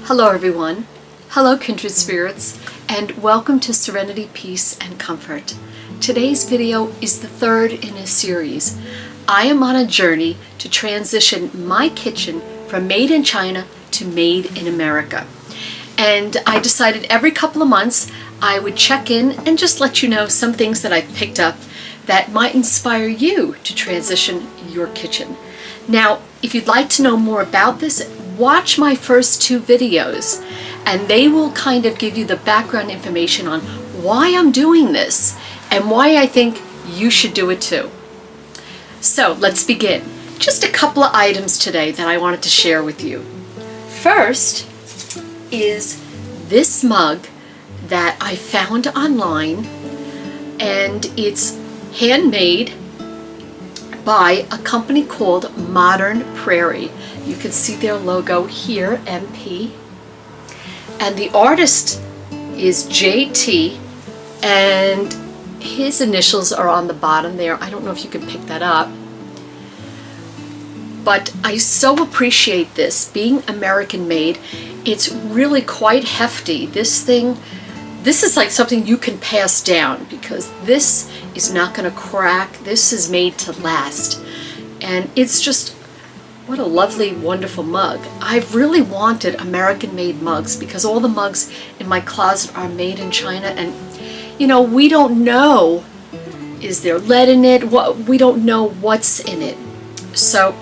Hello everyone, hello Kindred Spirits, and welcome to Serenity, Peace, and Comfort. Today's video is the third in a series. I am on a journey to transition my kitchen from made in China to made in America. And I decided every couple of months I would check in and just let you know some things that I've picked up that might inspire you to transition your kitchen. Now, if you'd like to know more about this, watch my first two videos and they will kind of give you the background information on why I'm doing this and why I think you should do it too. So let's begin. Just a couple of items today that I wanted to share with you. First is this mug that I found online, and it's handmade by a company called Prairie. You can see their logo here, MP. And the artist is JT, and his initials are on the bottom there. I don't know if you can pick that up. But I so appreciate this. Being American made, it's really quite hefty. This is like something you can pass down because this is not going to crack. This is made to last. And it's just, what a lovely, wonderful mug. I've really wanted American-made mugs because all the mugs in my closet are made in China, and you know, we don't know, is there lead in it? We don't know what's in it. So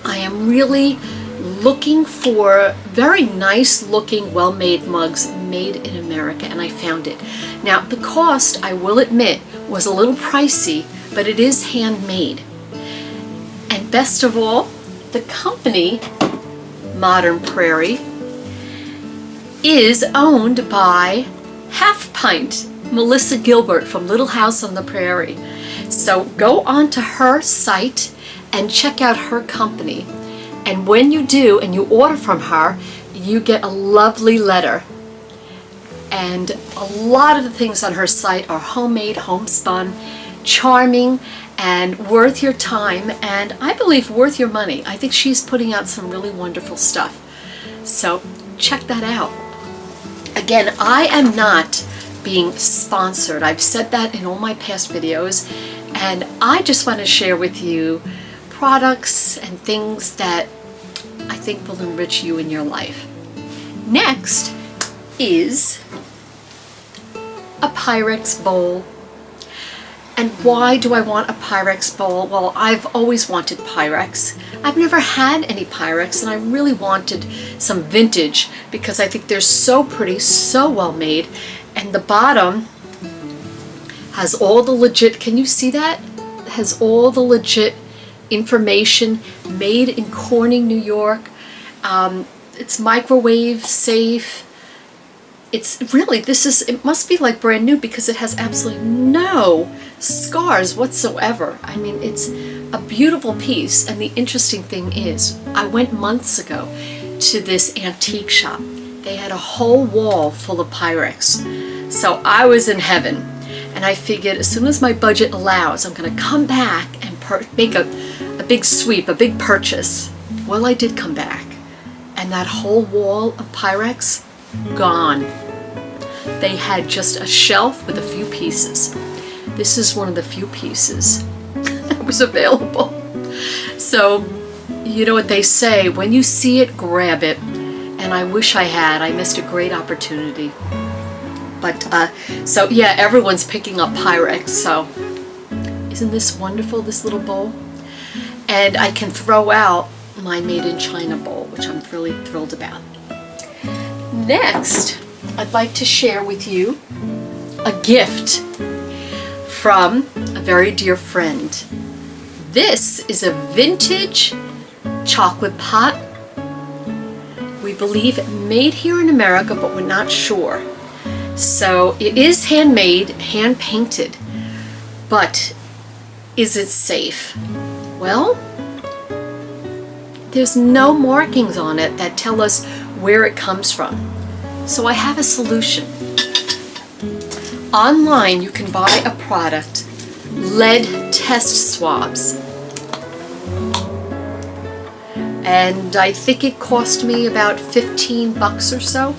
I am really looking for very nice looking, well-made mugs made in America, and I found it. Now, the cost, I will admit, was a little pricey, but it is handmade. And best of all, the company, Prairie, is owned by Half Pint, Melissa Gilbert from Little House on the Prairie. So go on to her site and check out her company. And when you do and you order from her, you get a lovely letter. And a lot of the things on her site are homemade, homespun, charming, and worth your time, and I believe worth your money. I think she's putting out some really wonderful stuff. So check that out. Again, I am not being sponsored. I've said that in all my past videos, and I just want to share with you products and things that I think will enrich you in your life. Next is a Pyrex bowl. And why do I want a Pyrex bowl? Well, I've always wanted Pyrex. I've never had any Pyrex, and I really wanted some vintage because I think they're so pretty, so well made. And the bottom has all the legit, can you see that? It has all the legit information, made in Corning, New York. It's microwave safe. It's really, it must be like brand new because it has absolutely no scars whatsoever. I mean, it's a beautiful piece. And the interesting thing is, I went months ago to this antique shop. They had a whole wall full of Pyrex. So I was in heaven. And I figured as soon as my budget allows, I'm going to come back and make a big sweep, a big purchase. Well, I did come back. And that whole wall of Pyrex, gone. They had just a shelf with a few pieces. This is one of the few pieces that was available. So, you know what they say, when you see it, grab it. And I wish I had. I missed a great opportunity. But, so yeah, everyone's picking up Pyrex. So, isn't this wonderful, this little bowl? And I can throw out my made in China bowl, which I'm really thrilled about. Next, I'd like to share with you a gift from a very dear friend. This is a vintage chocolate pot. We believe made here in America, but we're not sure. So it is handmade, hand painted, but is it safe? Well, there's no markings on it that tell us where it comes from. So I have a solution. Online you can buy a product, lead test swabs. and I think it cost me about 15 bucks or so.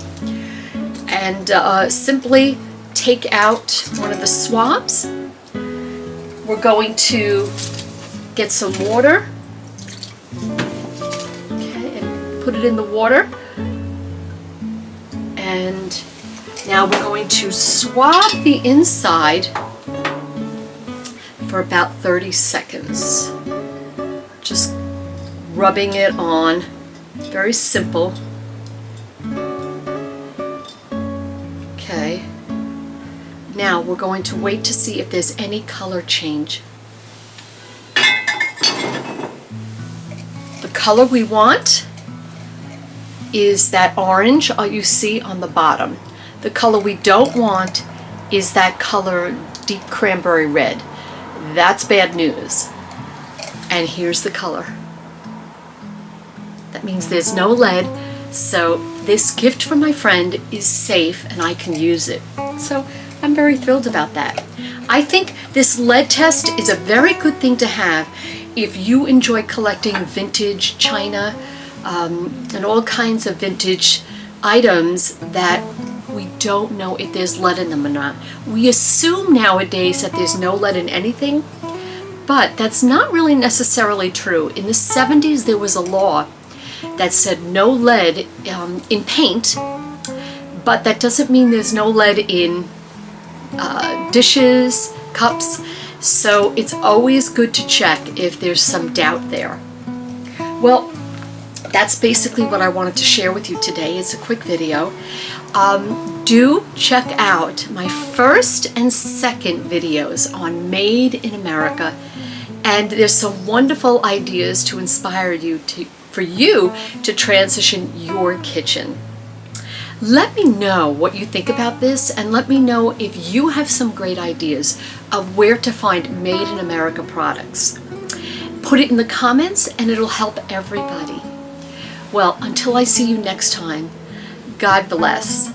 And simply take out one of the swabs. We're going to get some water, okay, and put it in the water. And now we're going to swab the inside for about 30 seconds. Just rubbing it on, very simple. Okay. Now we're going to wait to see if there's any color change. The color we want is that orange you see on the bottom. The color we don't want is that color deep cranberry red. That's bad news. And here's the color. That means there's no lead, so this gift from my friend is safe and I can use it. So I'm very thrilled about that. I think this lead test is a very good thing to have if you enjoy collecting vintage china and all kinds of vintage items that we don't know if there's lead in them or not. We assume nowadays that there's no lead in anything, but that's not really necessarily true. In the 70s there was a law that said no lead in paint, but that doesn't mean there's no lead in dishes, cups, so it's always good to check if there's some doubt there. Well, that's basically what I wanted to share with you today. It's a quick video. Do check out my first and second videos on Made in America, and there's some wonderful ideas to inspire you for you to transition your kitchen. Let me know what you think about this, and let me know if you have some great ideas of where to find Made in America products. Put it in the comments and it'll help everybody. Well, until I see you next time, God bless.